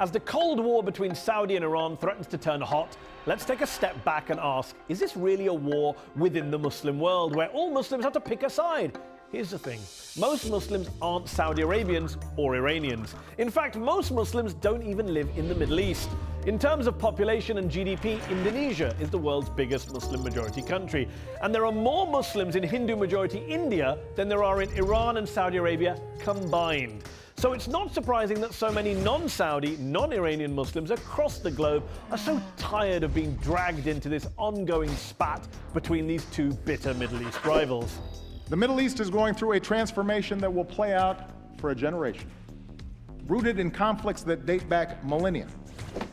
As the Cold War between Saudi and Iran threatens to turn hot, let's take a step back and ask, is this really a war within the Muslim world, where all Muslims have to pick a side? Here's the thing, most Muslims aren't Saudi Arabians or Iranians. In fact, most Muslims don't even live in the Middle East. In terms of population and GDP, Indonesia is the world's biggest Muslim-majority country. And there are more Muslims in Hindu-majority India than there are in Iran and Saudi Arabia combined. So it's not surprising that so many non-Saudi, non-Iranian Muslims across the globe are so tired of being dragged into this ongoing spat between these two bitter Middle East rivals. The Middle East is going through a transformation that will play out for a generation, rooted in conflicts that date back millennia.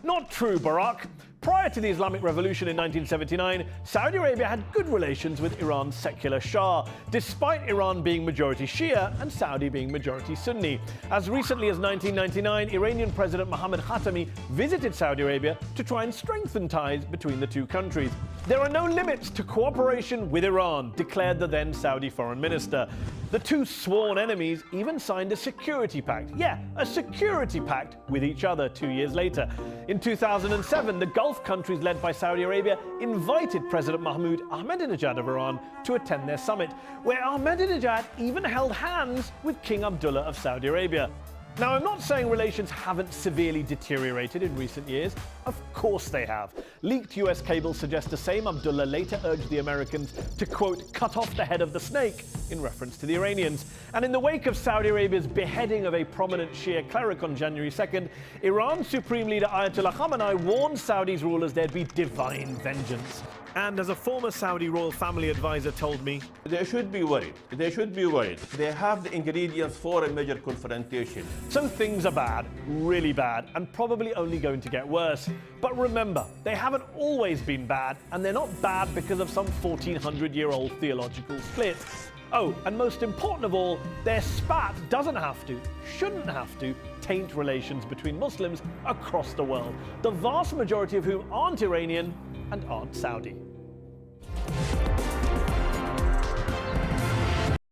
Not true, Barack. Prior to the Islamic Revolution in 1979, Saudi Arabia had good relations with Iran's secular Shah, despite Iran being majority Shia and Saudi being majority Sunni. As recently as 1999, Iranian President Mohammad Khatami visited Saudi Arabia to try and strengthen ties between the two countries. There are no limits to cooperation with Iran, declared the then Saudi foreign minister. The two sworn enemies even signed a security pact. Yeah, a security pact with each other 2 years later. In 2007, the Gulf countries led by Saudi Arabia invited President Mahmoud Ahmadinejad of Iran to attend their summit, where Ahmadinejad even held hands with King Abdullah of Saudi Arabia. Now, I'm not saying relations haven't severely deteriorated in recent years. Of course they have. Leaked US cables suggest the same Abdullah later urged the Americans to, quote, cut off the head of the snake, in reference to the Iranians. And in the wake of Saudi Arabia's beheading of a prominent Shia cleric on January 2nd, Iran's Supreme Leader Ayatollah Khamenei warned Saudi's rulers there'd be divine vengeance. And as a former Saudi royal family advisor told me, they should be worried. They should be worried. They have the ingredients for a major confrontation. So things are bad, really bad, and probably only going to get worse. But remember, they haven't always been bad, and they're not bad because of some 1400-year-old theological split. Oh, and most important of all, their spat doesn't have to, shouldn't have to, taint relations between Muslims across the world, the vast majority of whom aren't Iranian and aren't Saudi.